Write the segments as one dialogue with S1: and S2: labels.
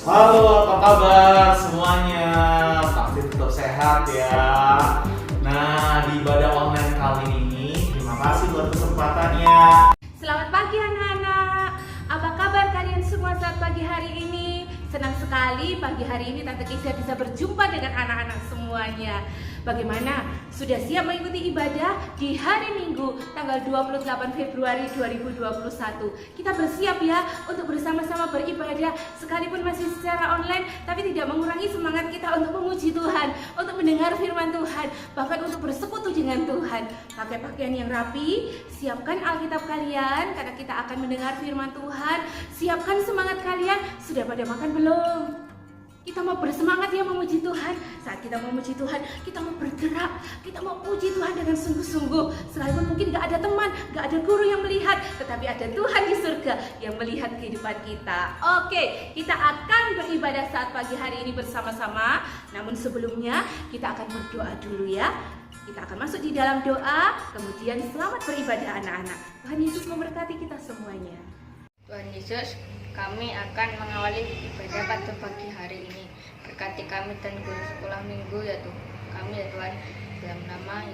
S1: Halo, apa kabar semuanya? Pasti tetap sehat ya. Nah, di ibadah online kali ini, terima kasih buat kesempatannya.
S2: Selamat pagi anak-anak. Apa kabar kalian semua saat pagi hari ini? Senang sekali pagi hari ini Tante Keisha bisa berjumpa dengan anak-anak semuanya. Bagaimana? Sudah siap mengikuti ibadah di hari Minggu tanggal 28 Februari 2021. Kita bersiap ya untuk bersama-sama beribadah sekalipun masih secara online, tapi tidak mengurangi semangat kita untuk memuji Tuhan, untuk mendengar firman Tuhan, bahkan untuk bersekutu dengan Tuhan. Pakai pakaian yang rapi, siapkan Alkitab kalian karena kita akan mendengar firman Tuhan. Siapkan semangat kalian. Sudah pada makan belum? Kita mau bersemangat ya memuji Tuhan. Saat kita memuji Tuhan, kita mau bergerak, kita mau puji Tuhan dengan sungguh-sungguh. Sekalipun mungkin gak ada teman, gak ada guru yang melihat, tetapi ada Tuhan di surga yang melihat kehidupan kita. Oke, kita akan beribadah saat pagi hari ini bersama-sama. Namun sebelumnya kita akan berdoa dulu ya. Kita akan masuk di dalam doa, kemudian selamat beribadah anak-anak. Tuhan Yesus memberkati kita semuanya.
S3: Tuhan Yesus, kami akan mengawali ibadah pada pagi hari ini. Berkati kami dan guru sekolah minggu ya Tuhan. Kami ya Tuhan, dalam nama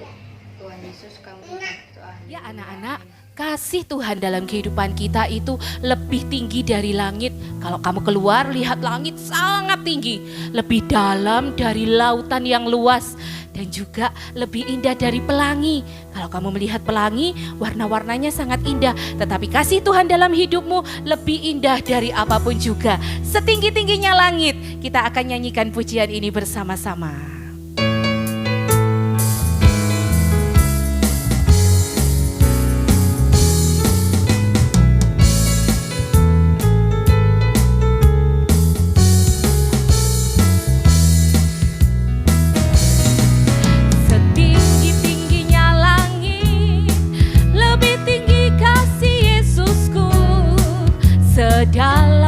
S3: Tuhan Yesus kami berdoa.
S2: Ya anak-anak, kasih Tuhan dalam kehidupan kita itu lebih tinggi dari langit. Kalau kamu keluar lihat langit sangat tinggi, lebih dalam dari lautan yang luas, dan juga lebih indah dari pelangi. Kalau kamu melihat pelangi, warna-warnanya sangat indah, tetapi kasih Tuhan dalam hidupmu lebih indah dari apapun juga. Setinggi-tingginya langit, kita akan nyanyikan pujian ini bersama-sama.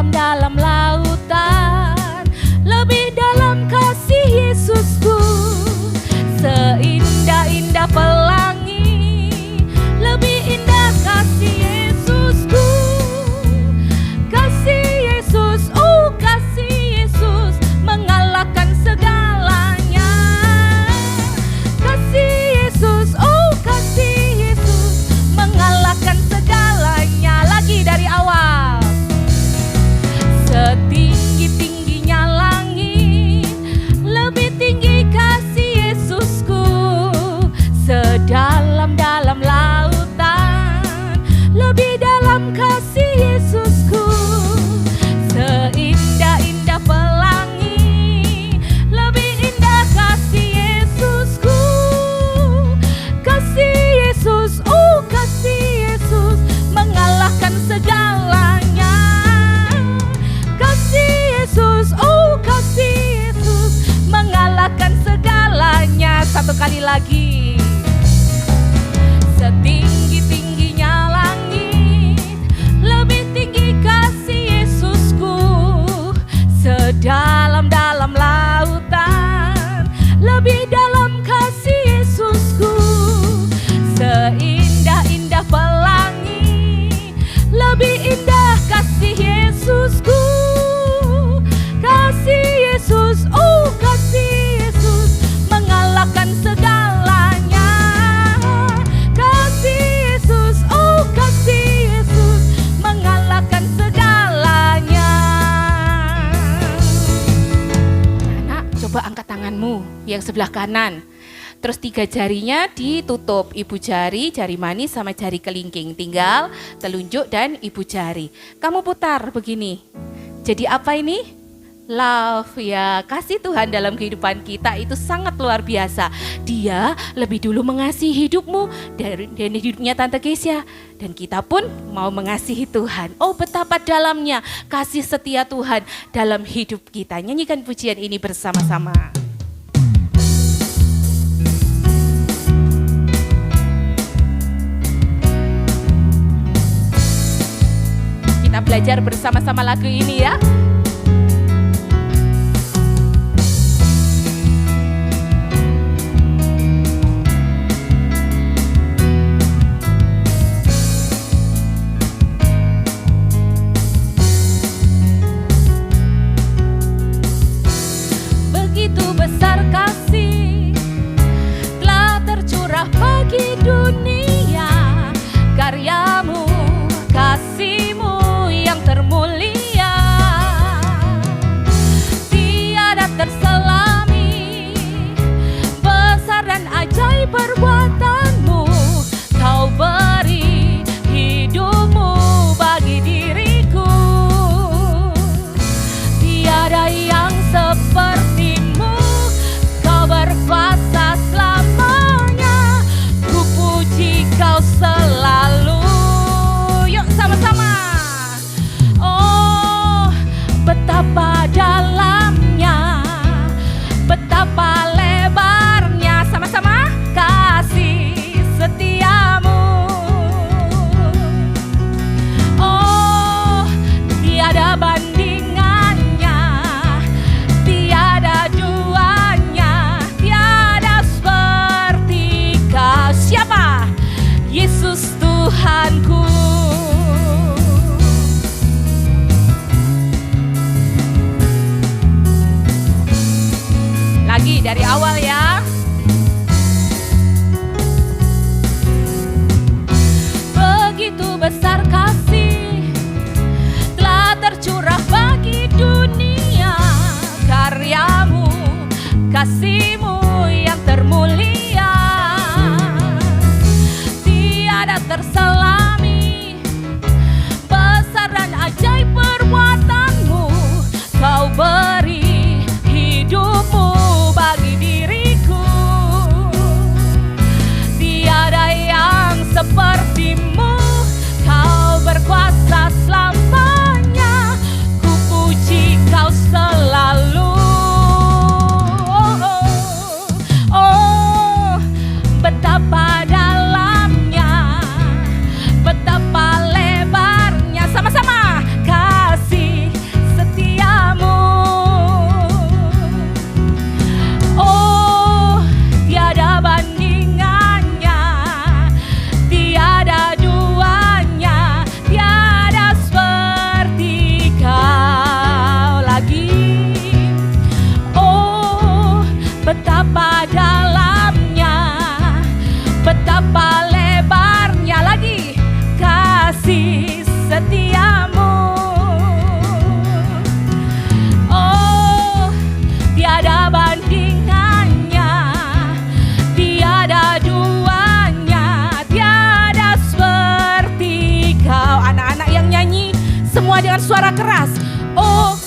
S2: Dalam lautan, lebih dalam kasih Yesusku. Seindah-indah pelangi, lebih indah kasih Yesusku. Kasih Yesus, oh kasih Yesus, mengalahkan segalanya. Kasih Yesus, oh kasih Yesus, mengalahkan segalanya. Lagi dari awal. Setinggi-tingginya langit, lebih tinggi kasih Yesusku. Sedalam-dalam lautan, lebih dalam kasih Yesusku. Seindah-indah pelangi, lebih indah kasih Yesusku. Kasih Yesus, oh kasih Yesus, mengalahkan segalanya. Yesus, oh kasih Yesus, mengalahkan segalanya. Satu kali lagi. Setinggi-tingginya langit, lebih tinggi kasih Yesusku. Sedalam-dalam lautan, lebih dalam kasih Yesusku. Seindah-indah pelangi, lebih indah kasih Yesusku. Kasih Yesus, oh kasih Yesus, mengalahkan segalanya. Kasih Yesus, oh kasih Yesus, mengalahkan segalanya. Anak, coba angkat tanganmu yang sebelah kanan. Terus 3 jarinya ditutup, ibu jari, jari manis sama jari kelingking. Tinggal telunjuk dan ibu jari. Kamu putar begini. Jadi apa ini? Love ya, kasih Tuhan dalam kehidupan kita itu sangat luar biasa. Dia lebih dulu mengasihi hidupmu dari hidupnya Tante Keisha. Dan kita pun mau mengasihi Tuhan. Oh betapa dalamnya kasih setia Tuhan dalam hidup kita. Nyanyikan pujian ini bersama-sama. Kita belajar bersama-sama lagu ini ya. lagi dari awal ya. Begitu besar kasih telah tercurah bagi dunia, karyamu, kasihmu yang termulia tiada terselami, besar dan ajaib perbuatanmu, kau beri hidupmu bagi diriku. Tiada yang sepertimu, kau berkuasa selamanya, ku puji kau selalu. Oh, betapa dalamnya, betapa lebarnya, sama-sama kasih setiamu. Oh, tiada bandingannya, tiada duanya, tiada seperti kau lagi. Oh, betapa dalamnya, betapa lebarnya lagi kasih setiamu. Oh, tiada bandingannya, tiada duanya, tiada seperti kau. Anak-anak yang nyanyi semua dengan suara keras. Oh,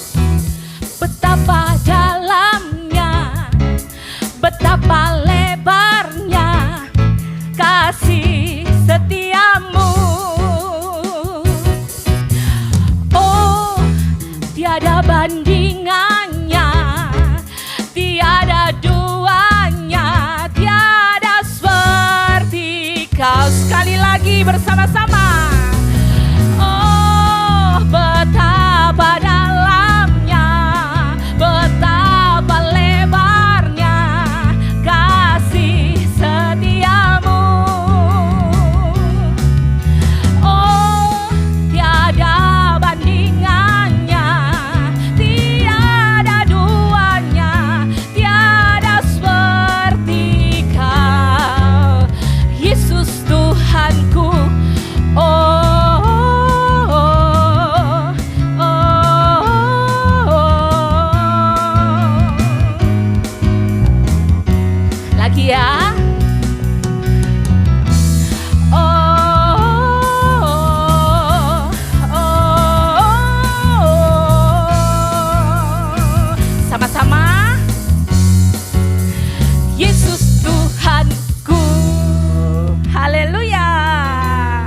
S2: betapa dalamnya, betapa lebarnya kasih setiamu. Oh, tiada bandingannya, tiada duanya, tiada seperti kau. Sekali lagi bersama-sama. Oh, betapa dalamnya, betapa lebarnya kasih setiamu. Oh, tiada bandingannya, tiada duanya, tiada seperti kau, Yesus Tuhanku. Oh, oh, oh, oh. Lagi ya. Sama-sama. Yesus Tuhanku. Haleluya.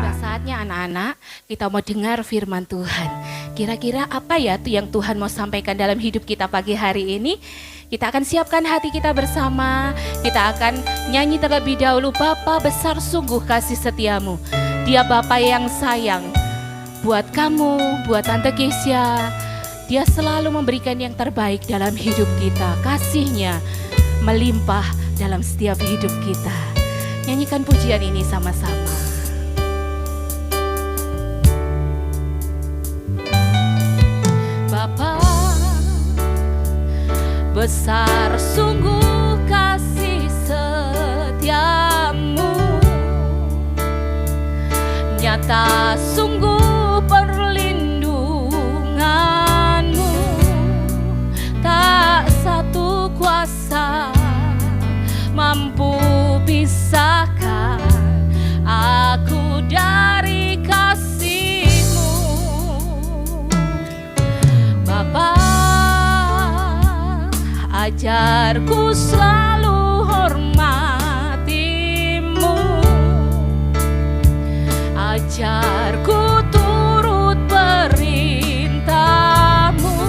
S2: Sudah saatnya anak-anak kita mau dengar firman Tuhan. Kira-kira apa ya tuh yang Tuhan mau sampaikan dalam hidup kita pagi hari ini? Kita akan siapkan hati kita bersama. Kita akan nyanyi terlebih dahulu. Bapa besar sungguh kasih setiamu. Dia Bapa yang sayang buat kamu, buat Tante Kesia. Dia selalu memberikan yang terbaik dalam hidup kita. Kasih-Nya melimpah dalam setiap hidup kita. Nyanyikan pujian ini sama-sama. Bapa besar sungguh kasih setiamu, nyata sungguh perlindunganmu, tak satu kuasa mampu pisahkan aku dari kasih-Mu. Bapa, ajarku selalu hormati-Mu, ajarku turut perintah-Mu,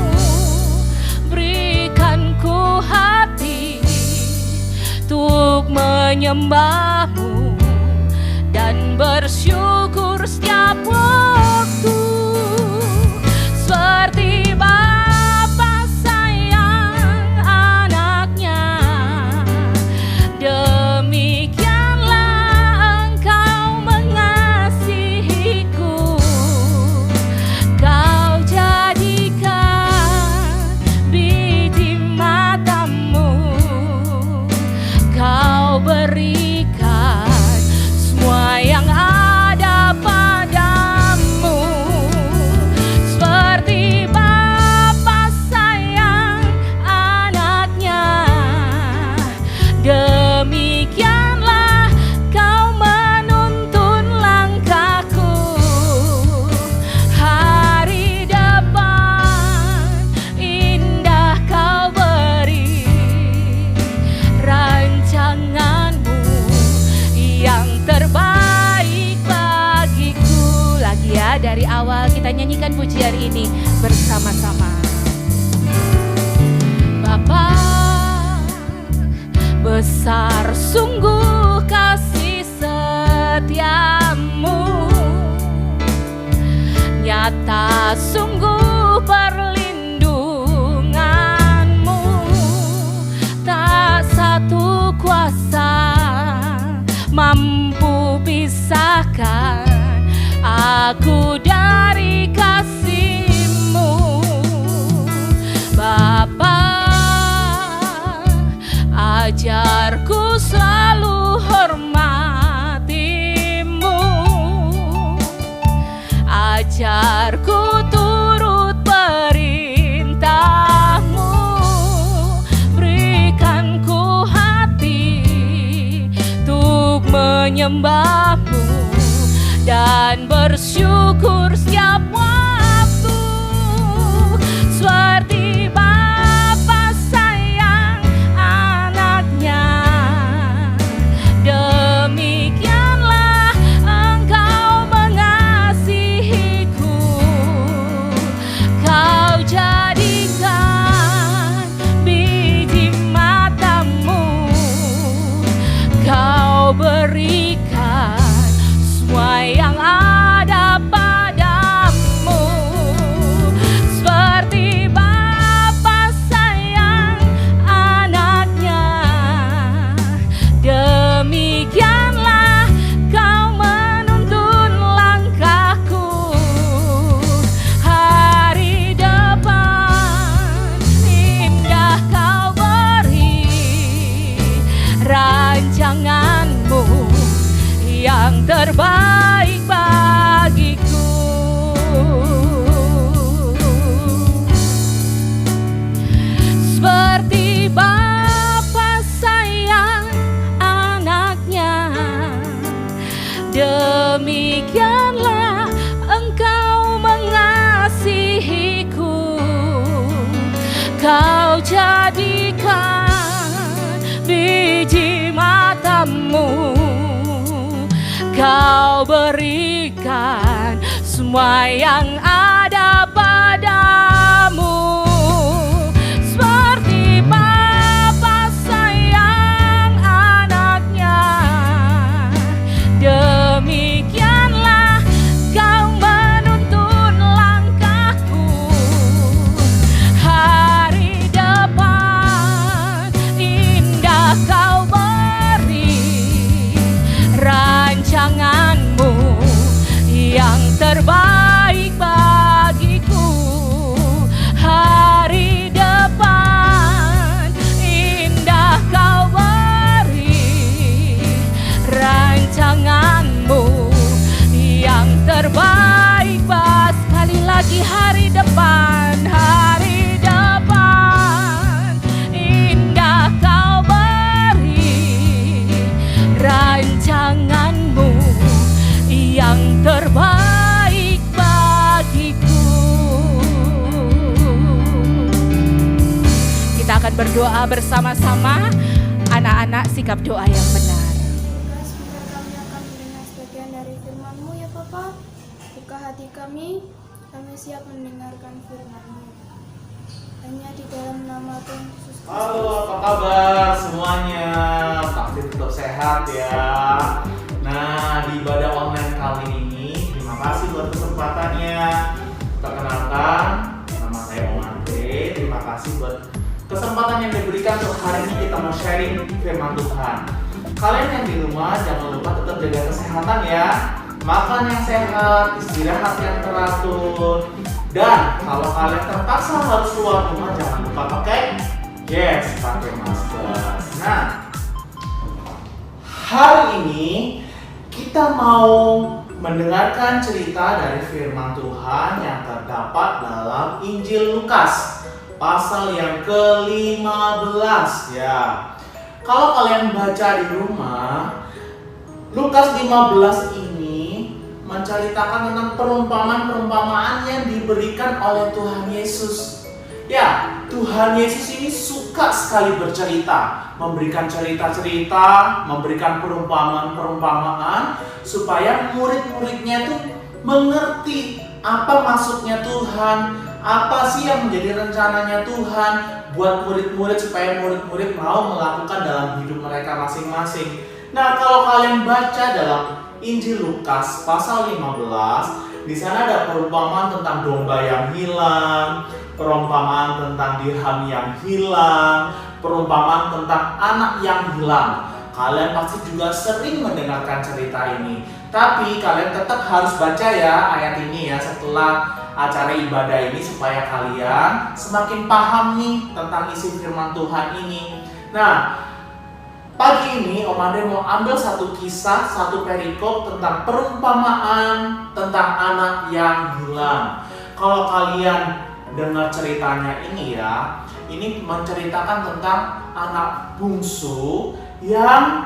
S2: berikan ku hati untuk menyembah-Mu dan bersyukur setiap waktu, seperti Bapa sayang anaknya, demikianlah Engkau mengasihiku. Kau jadikan biji mata-Mu menyembahmu dan bersyukur setiap waktu, seperti Bapa sayang anaknya, demikianlah Engkau mengasihiku. Kau jadikan biji matamu, Kau berikan semua yang ada padamu, seperti Bapa sayang anaknya, demikianlah Kau menuntun langkahku. Hari depan indah Kau beri, rancanganmu yang terbaik bagiku. Seperti Bapa sayang anaknya, demikianlah Engkau mengasihiku. Kau jadikan biji matamu, Kau berikan semua yang ada padamu, seperti Bapa sayang anaknya, demikianlah Kau menuntun langkahku. Hari depan indah Kau beri, rancanganmu yang terbaik bagiku. Hari depan indah Kau beri, rancanganmu yang terbaik. Sekali lagi, hari depan indah Kau beri, rancanganmu yang terbaik bagiku. Kita akan berdoa bersama-sama. Anak-anak, sikap doa yang benar.
S4: Semoga kami akan mendengar sebagian dari firman-Mu ya Bapa. Buka hati kami siap mendengarkan firman-Mu. Hanya di dalam nama Tuhan Yesus Kristus.
S1: Halo, apa kabar semuanya? Pasti tetap sehat ya. Nah, di ibadah online kali ini, terima kasih buat kesempatannya. Perkenalkan, nama saya Om Andre. Terima kasih buat kesempatan yang diberikan untuk hari ini kita mau sharing firman Tuhan. Kalian yang di rumah jangan lupa tetap jaga kesehatan ya. Makan yang sehat, istirahat yang teratur. Dan kalau kalian terpaksa harus keluar rumah, jangan lupa pakai masker. Nah, hari ini kita mau mendengarkan cerita dari firman Tuhan yang terdapat dalam Injil Lukas pasal yang ke-15 ya. Kalau kalian baca di rumah, Lukas 15 ini menceritakan tentang perumpamaan-perumpamaan yang diberikan oleh Tuhan Yesus. Ya, Tuhan Yesus ini suka sekali bercerita, memberikan cerita-cerita, memberikan perumpamaan-perumpamaan supaya murid-muridnya tuh mengerti apa maksudnya Tuhan, apa sih yang menjadi rencananya Tuhan buat murid-murid supaya murid-murid mau melakukan dalam hidup mereka masing-masing. Nah, kalau kalian baca dalam Injil Lukas pasal 15, di sana ada perumpamaan tentang domba yang hilang, perumpamaan tentang dirham yang hilang, perumpamaan tentang anak yang hilang. Kalian pasti juga sering mendengarkan cerita ini. Tapi kalian tetap harus baca ya ayat ini ya setelah acara ibadah ini supaya kalian semakin paham nih tentang isi firman Tuhan ini. Nah, pagi ini Om Andre mau ambil satu kisah, satu perikop tentang perumpamaan tentang anak yang hilang. Kalau kalian dengar ceritanya ini ya, ini menceritakan tentang anak bungsu yang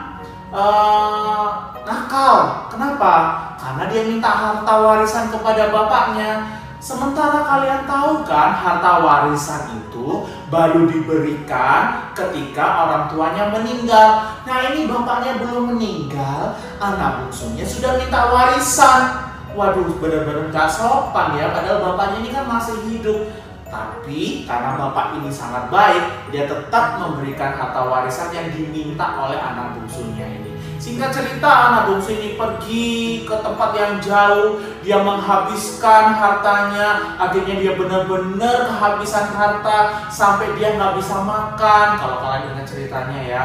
S1: nakal. Kenapa? Karena dia minta harta warisan kepada bapaknya. Sementara kalian tahu kan, harta warisan itu baru diberikan ketika orang tuanya meninggal. Nah, ini bapaknya belum meninggal, anak bungsunya sudah minta warisan. Waduh, benar-benar gak sopan ya, padahal bapaknya ini kan masih hidup. Tapi karena bapak ini sangat baik, dia tetap memberikan harta warisan yang diminta oleh anak bungsunya ini. Singkat cerita, anak bungsu ini pergi ke tempat yang jauh. Dia menghabiskan hartanya. Akhirnya dia benar-benar kehabisan harta sampai dia nggak bisa makan. Kalau kalian ingat ceritanya ya.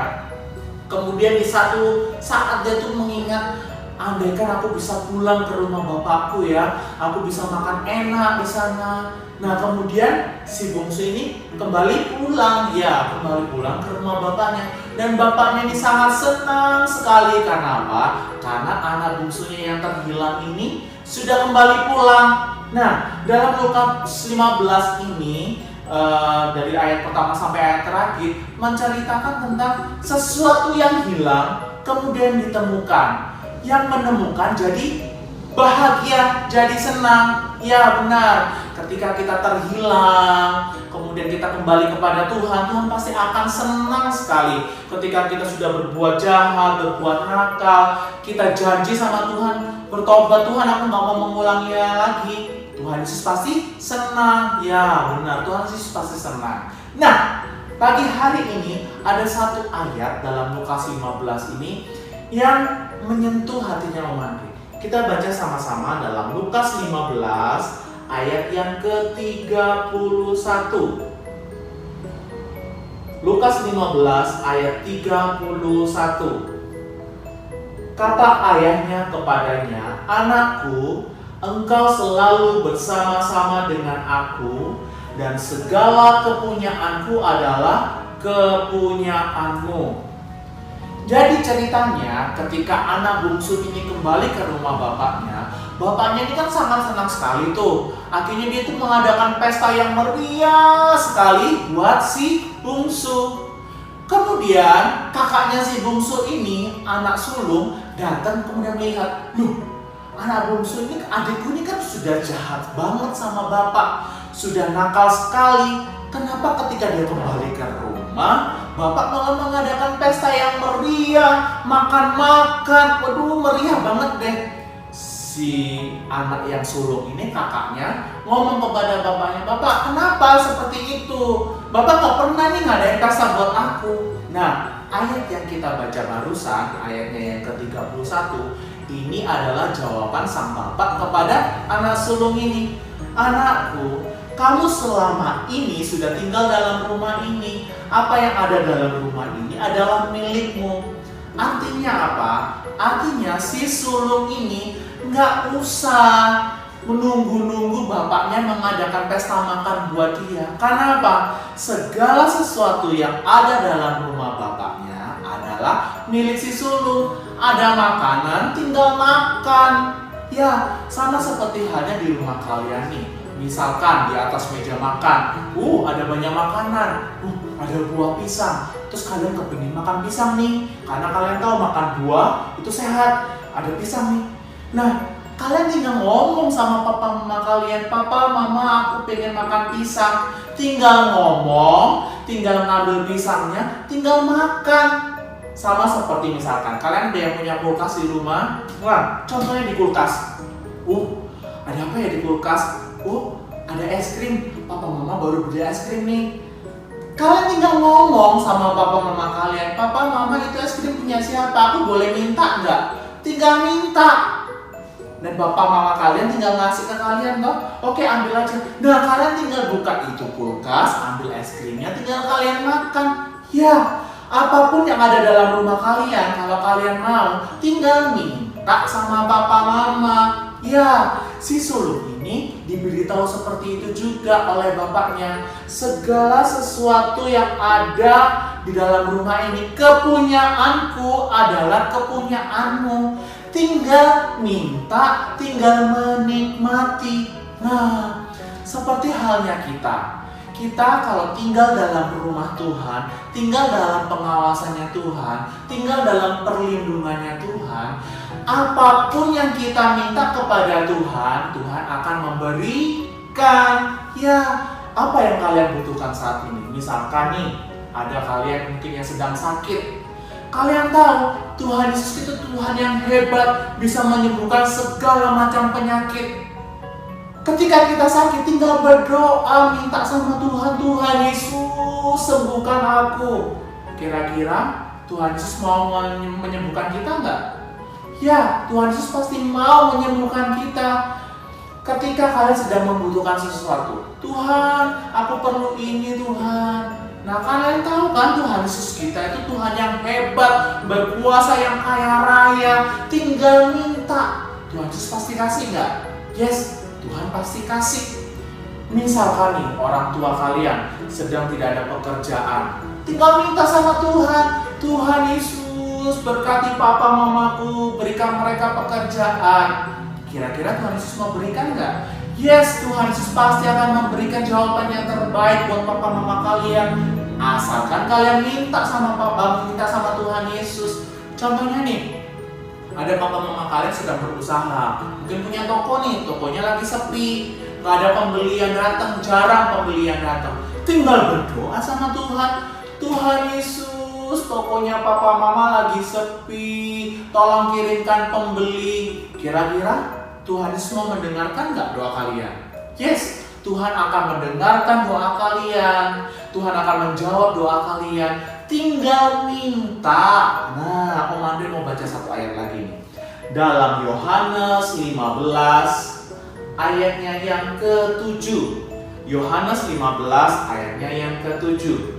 S1: Kemudian di satu saat dia tuh mengingat, andaikan aku bisa pulang ke rumah bapakku ya, aku bisa makan enak di sana. Nah, kemudian si bungsu ini kembali pulang ke rumah bapaknya. Dan bapaknya ini sangat senang sekali. Karena apa? Karena anak bungsunya yang terhilang ini sudah kembali pulang. Nah, dalam Lukas 15 ini dari ayat pertama sampai ayat terakhir menceritakan tentang sesuatu yang hilang kemudian ditemukan. Yang menemukan jadi bahagia, jadi senang. Ya benar, ketika kita terhilang, kemudian kita kembali kepada Tuhan, Tuhan pasti akan senang sekali. Ketika kita sudah berbuat jahat, berbuat nakal, kita janji sama Tuhan, bertobat, Tuhan aku gak mau mengulanginya lagi. Tuhan Yesus pasti senang. Ya benar, Tuhan Yesus pasti senang. Nah, pagi hari ini ada satu ayat dalam Lukas 15 ini yang menyentuh hatinya Om Andri. Kita baca sama-sama dalam Lukas 15 ayat yang ke-31. Lukas 15 ayat 31. Kata ayahnya kepadanya, "Anakku, engkau selalu bersama-sama dengan aku, dan segala kepunyaanku adalah kepunyaanmu." Jadi ceritanya ketika anak bungsu ini kembali ke rumah bapaknya ini kan sangat senang sekali tuh. Akhirnya dia tuh mengadakan pesta yang meriah sekali buat si bungsu. Kemudian kakaknya si bungsu ini, anak sulung, datang kemudian melihat, "Loh, anak bungsu ini, adikku ini kan sudah jahat banget sama bapak, sudah nakal sekali. Kenapa ketika dia kembali ke rumah, bapak malah mengadakan pesta yang meriah, makan-makan, waduh meriah banget deh." Si anak yang sulung ini, kakaknya, ngomong kepada bapaknya, "Bapak, kenapa seperti itu? Bapak gak pernah nih ngadain pesta buat aku." Nah, ayat yang kita baca barusan, ayatnya yang ke-31, ini adalah jawaban sang bapak kepada anak sulung ini. "Anakku, kamu selama ini sudah tinggal dalam rumah ini. Apa yang ada dalam rumah ini adalah milikmu." Artinya apa? Artinya si sulung ini nggak usah menunggu-nunggu bapaknya mengadakan pesta makan buat dia. Karena apa? Segala sesuatu yang ada dalam rumah bapaknya adalah milik si sulung. Ada makanan, tinggal makan. Ya, sama seperti halnya di rumah kalian nih. Misalkan di atas meja makan, ada banyak makanan, ada buah pisang. Terus kalian kepingin makan pisang nih, karena kalian tahu makan buah itu sehat. Ada pisang nih. Nah, kalian tinggal ngomong sama papa mama kalian, "Papa, mama, aku pengen makan pisang." Tinggal ngomong, tinggal ngambil pisangnya, tinggal makan. Sama seperti misalkan kalian ada yang punya kulkas di rumah. Wah, contohnya di kulkas. Ada apa ya di kulkas? Ada es krim. Papa mama baru beli es krim nih. Kalian tinggal ngomong sama papa mama kalian, "Papa mama, itu es krim punya siapa? Aku boleh minta nggak?" Tinggal minta. Dan bapak mama kalian tinggal ngasih ke kalian toh. "Oke, ambil aja." Nah, kalian tinggal buka itu kulkas, ambil es krimnya, tinggal kalian makan. Ya, apapun yang ada dalam rumah kalian, kalau kalian mau, tinggal minta sama papa mama. Ya, si sulung ini diberitahu seperti itu juga oleh bapaknya. Segala sesuatu yang ada di dalam rumah ini, kepunyaanku adalah kepunyaanmu. Tinggal minta, tinggal menikmati. Nah, seperti halnya kita. kita kalau tinggal dalam rumah Tuhan, tinggal dalam pengawasannya Tuhan, tinggal dalam perlindungannya Tuhan, apapun yang kita minta kepada Tuhan, Tuhan akan memberikan. Ya, apa yang kalian butuhkan saat ini? Misalkan nih, ada kalian mungkin yang sedang sakit. Kalian tahu, Tuhan Yesus itu Tuhan yang hebat, bisa menyembuhkan segala macam penyakit. Ketika kita sakit, tinggal berdoa, minta sama Tuhan, Tuhan Yesus sembuhkan aku. Kira-kira Tuhan Yesus mau menyembuhkan kita enggak? Ya, Tuhan Yesus pasti mau menyembuhkan kita. Ketika kalian sedang membutuhkan sesuatu, Tuhan, aku perlu ini Tuhan. Nah, kalian tahu kan Tuhan Yesus kita itu Tuhan yang hebat, berkuasa, yang kaya raya. Tinggal minta, Tuhan Yesus pasti kasih nggak? Yes, Tuhan pasti kasih. Misalkan nih, orang tua kalian sedang tidak ada pekerjaan, tinggal minta sama Tuhan, Tuhan Yesus berkati papa mamaku, berikan mereka pekerjaan. Kira-kira Tuhan Yesus mau berikan nggak? Yes, Tuhan Yesus pasti akan memberikan jawaban yang terbaik buat papa mama kalian. Asalkan kalian minta sama Tuhan Yesus. Contohnya nih, ada papa mama kalian sedang berusaha, mungkin punya toko nih, tokonya lagi sepi, nggak ada pembelian datang, jarang pembelian datang. Tinggal berdoa sama Tuhan, Tuhan Yesus, tokonya papa mama lagi sepi, tolong kirimkan pembeli. Kira-kira Tuhan Yesus mau mendengarkan nggak doa kalian? Yes, Tuhan akan mendengarkan doa kalian. Tuhan akan menjawab doa kalian. Tinggal minta. Nah, Om Andre mau baca satu ayat lagi nih. Dalam Yohanes 15 ayatnya yang ke-7. Yohanes 15 ayatnya yang ke-7.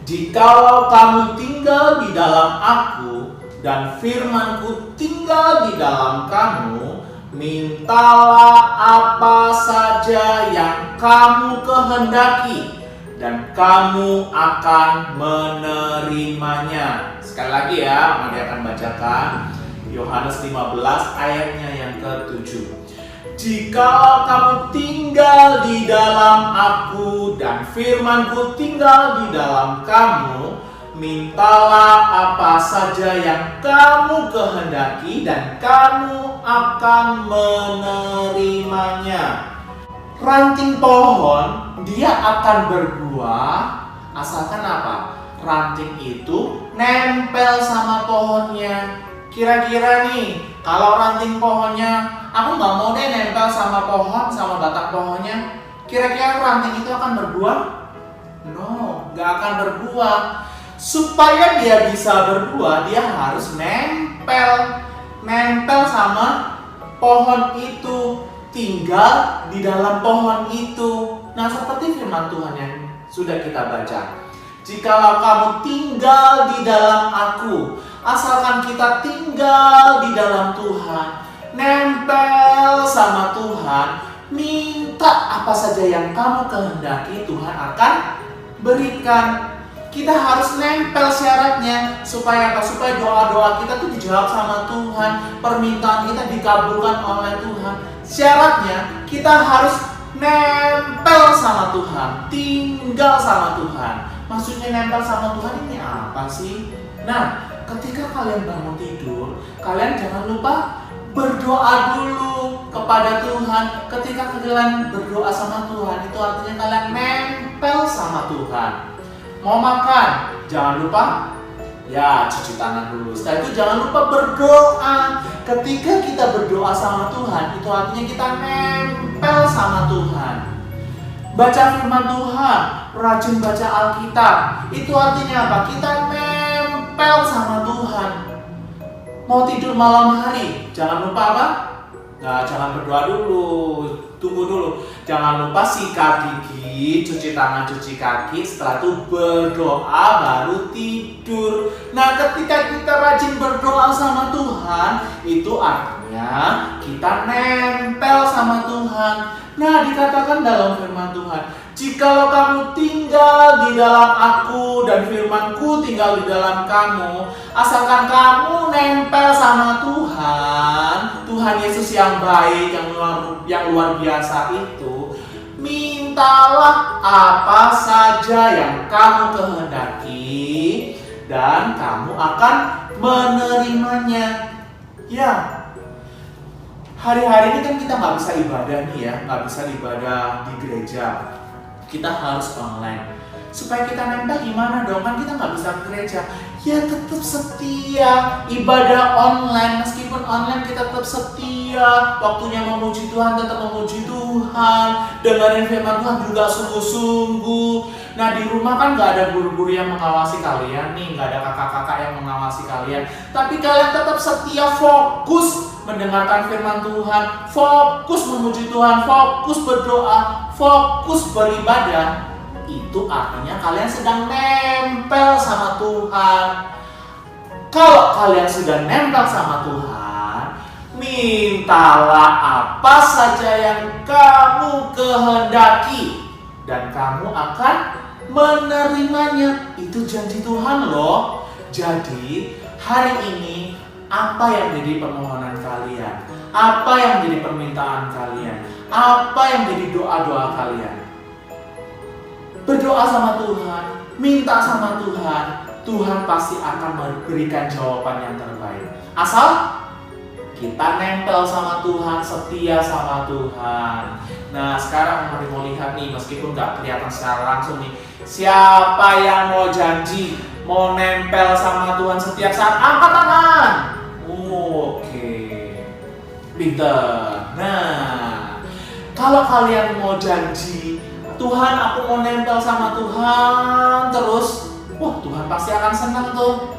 S1: Jikalau kamu tinggal di dalam aku dan firman-Ku tinggal di dalam kamu, mintalah apa saja yang kamu kehendaki, dan kamu akan menerimanya. Sekali lagi ya, Mari akan bacakan Yohanes 15 ayatnya yang ke-7. Jikalau kamu tinggal di dalam aku dan firman-Ku tinggal di dalam kamu, mintalah apa saja yang kamu kehendaki dan kamu akan menerimanya. Ranting pohon, dia akan berbuah asalkan apa? Ranting itu nempel sama pohonnya. Kira-kira nih, kalau ranting pohonnya, aku nggak mau deh nempel sama pohon, sama batang pohonnya. Kira-kira ranting itu akan berbuah? No, nggak akan berbuah. Supaya dia bisa berbuah, dia harus nempel sama pohon itu, tinggal di dalam pohon itu. Nah, seperti firman Tuhan yang sudah kita baca. Jikalau kamu tinggal di dalam aku, asalkan kita tinggal di dalam Tuhan, nempel sama Tuhan, minta apa saja yang kamu kehendaki, Tuhan akan berikan. Kita harus nempel syaratnya supaya apa? Supaya doa-doa kita tuh dijawab sama Tuhan, permintaan kita dikabulkan oleh Tuhan. Syaratnya kita harus nempel sama Tuhan, tinggal sama Tuhan. Maksudnya nempel sama Tuhan ini apa sih? Nah, ketika kalian bangun tidur, kalian jangan lupa berdoa dulu kepada Tuhan. Ketika kalian berdoa sama Tuhan, itu artinya kalian nempel sama Tuhan. Mau makan, jangan lupa ya cuci tangan dulu. Setelah itu jangan lupa berdoa. Ketika kita berdoa sama Tuhan, itu artinya kita nempel sama Tuhan. Baca firman Tuhan, rajin baca Alkitab, itu artinya apa? Kita nempel sama Tuhan. Mau tidur malam hari, jangan lupa apa? Nah, jangan berdoa dulu, tunggu dulu. Jangan lupa sikat gigi, cuci tangan, cuci kaki. Setelah itu berdoa, baru tidur. Nah, ketika kita rajin berdoa sama Tuhan, itu artinya kita nempel sama Tuhan. Nah, dikatakan dalam firman Tuhan, jikalau kamu tinggal di dalam aku dan firman-Ku tinggal di dalam kamu, asalkan kamu nempel sama Tuhan, Tuhan Yesus yang baik, yang luar biasa itu, minta mintalah apa saja yang kamu kehendaki dan kamu akan menerimanya. Ya, hari-hari ini kan kita nggak bisa ibadah nih ya, nggak bisa ibadah di gereja. Kita harus online. Supaya kita nempel gimana dong? Kan kita nggak bisa ke gereja. Ya tetap setia ibadah online, meskipun online kita tetap setia. Waktunya memuji Tuhan tetap memuji Tuhan, dengerin firman Tuhan juga sungguh-sungguh. Nah di rumah kan nggak ada guru-guru yang mengawasi kalian nih, nggak ada kakak-kakak yang mengawasi kalian. Tapi kalian tetap setia, fokus mendengarkan firman Tuhan, fokus memuji Tuhan, fokus berdoa, fokus beribadah. Itu artinya kalian sedang nempel sama Tuhan. Kalau kalian sudah nempel sama Tuhan, mintalah apa saja yang kamu kehendaki dan kamu akan menerimanya. Itu janji Tuhan loh. Jadi hari ini apa yang jadi permohonan kalian? Apa yang jadi permintaan kalian? Apa yang jadi doa-doa kalian? Berdoa sama Tuhan, minta sama Tuhan, Tuhan pasti akan memberikan jawaban yang terbaik. Asal kita nempel sama Tuhan, setia sama Tuhan. Nah sekarang mari mau lihat nih, meskipun nggak kelihatan secara langsung nih, siapa yang mau janji, mau nempel sama Tuhan setiap saat? Angkat tangan. Oke, pinter. Nah, kalau kalian mau janji, Tuhan aku mau nempel sama Tuhan terus, wah Tuhan pasti akan senang tuh.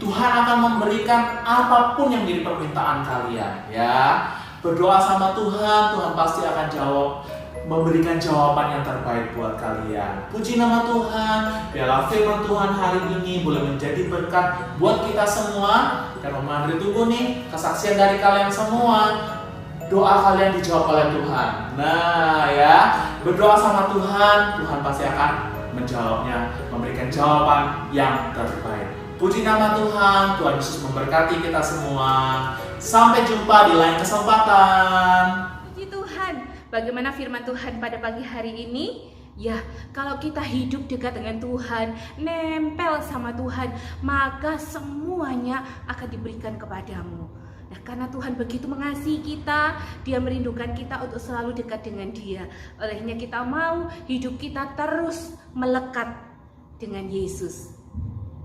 S1: Tuhan akan memberikan apapun yang jadi permintaan kalian ya. Berdoa sama Tuhan, Tuhan pasti akan jawab, memberikan jawaban yang terbaik buat kalian. Puji nama Tuhan, biarlah firman Tuhan hari ini boleh menjadi berkat buat kita semua. Dan mari tunggu nih kesaksian dari kalian semua. Doa kalian dijawab oleh Tuhan. Nah ya, berdoa sama Tuhan, Tuhan pasti akan menjawabnya, memberikan jawaban yang terbaik. Puji nama Tuhan, Tuhan Yesus memberkati kita semua. Sampai jumpa di lain kesempatan.
S2: Puji Tuhan, bagaimana firman Tuhan pada pagi hari ini? Ya, kalau kita hidup dekat dengan Tuhan, nempel sama Tuhan, maka semuanya akan diberikan kepadamu. Nah, karena Tuhan begitu mengasihi kita, Dia merindukan kita untuk selalu dekat dengan Dia. Olehnya kita mau hidup kita terus melekat dengan Yesus.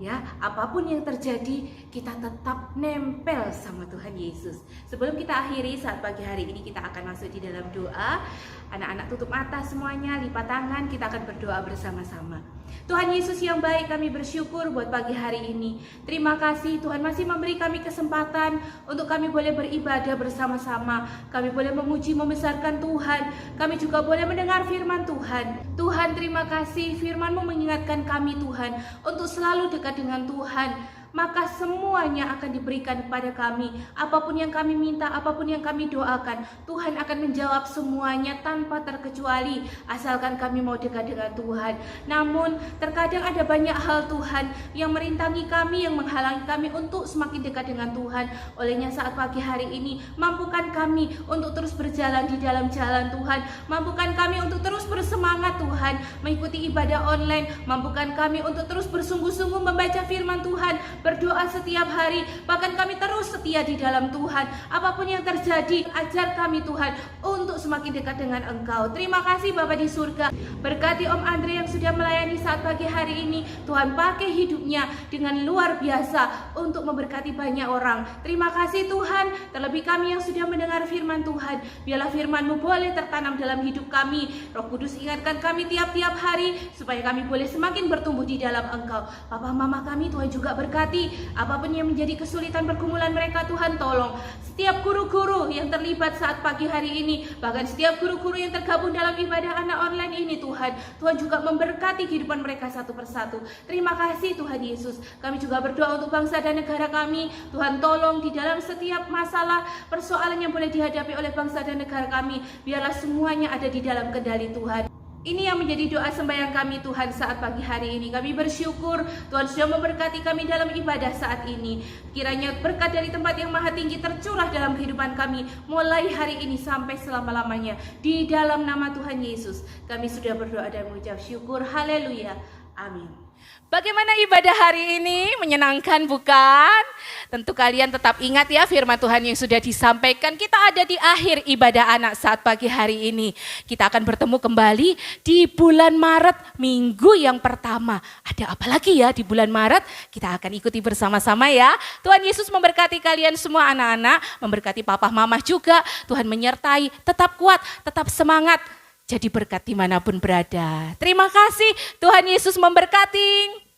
S2: Ya, apapun yang terjadi, kita tetap nempel sama Tuhan Yesus. Sebelum kita akhiri saat pagi hari ini, kita akan masuk di dalam doa. Anak-anak tutup mata semuanya, lipat tangan, kita akan berdoa bersama-sama. Tuhan Yesus yang baik, kami bersyukur buat pagi hari ini. Terima kasih Tuhan masih memberi kami kesempatan untuk kami boleh beribadah bersama-sama. Kami boleh memuji, membesarkan Tuhan. Kami juga boleh mendengar firman Tuhan. Tuhan terima kasih, firman-Mu mengingatkan kami Tuhan untuk selalu dekat dengan Tuhan. Maka semuanya akan diberikan kepada kami. Apapun yang kami minta, apapun yang kami doakan, Tuhan akan menjawab semuanya tanpa terkecuali, asalkan kami mau dekat dengan Tuhan. Namun terkadang ada banyak hal Tuhan yang merintangi kami, yang menghalangi kami untuk semakin dekat dengan Tuhan. Olehnya saat pagi hari ini, mampukan kami untuk terus berjalan di dalam jalan Tuhan. Mampukan kami untuk terus bersemangat Tuhan, mengikuti ibadah online. Mampukan kami untuk terus bersungguh-sungguh membaca firman Tuhan, berdoa setiap hari, bahkan kami terus setia di dalam Tuhan. Apapun yang terjadi, ajar kami Tuhan untuk semakin dekat dengan Engkau. Terima kasih Bapa di surga. Berkati Om Andre yang sudah melayani saat pagi hari ini. Tuhan pakai hidupnya dengan luar biasa untuk memberkati banyak orang. Terima kasih Tuhan. Terlebih kami yang sudah mendengar firman Tuhan, biarlah firman-Mu boleh tertanam dalam hidup kami. Roh Kudus ingatkan kami tiap-tiap hari supaya kami boleh semakin bertumbuh di dalam Engkau. Papa Mama kami Tuhan juga berkati. Apapun yang menjadi kesulitan pergumulan mereka, Tuhan tolong. Setiap guru-guru yang terlibat saat pagi hari ini, bahkan setiap guru-guru yang tergabung dalam ibadah anak online ini, Tuhan juga memberkati kehidupan mereka satu persatu. Terima kasih Tuhan Yesus. Kami juga berdoa untuk bangsa dan negara kami. Tuhan tolong di dalam setiap masalah, persoalan yang boleh dihadapi oleh bangsa dan negara kami, biarlah semuanya ada di dalam kendali Tuhan. Ini yang menjadi doa sembahyang kami Tuhan saat pagi hari ini. Kami bersyukur Tuhan sudah memberkati kami dalam ibadah saat ini. Kiranya berkat dari tempat yang maha tinggi tercurah dalam kehidupan kami mulai hari ini sampai selama-lamanya. Di dalam nama Tuhan Yesus kami sudah berdoa dan mengucap syukur. Haleluya. Amin. Bagaimana ibadah hari ini? Menyenangkan bukan? Tentu kalian tetap ingat ya firman Tuhan yang sudah disampaikan. Kita ada di akhir ibadah anak saat pagi hari ini. Kita akan bertemu kembali di bulan Maret, minggu yang pertama. Ada apa lagi ya di bulan Maret? Kita akan ikuti bersama-sama ya. Tuhan Yesus memberkati kalian semua anak-anak, memberkati papa mama juga. Tuhan menyertai, tetap kuat, tetap semangat. Jadi berkat dimanapun berada. Terima kasih, Tuhan Yesus memberkati.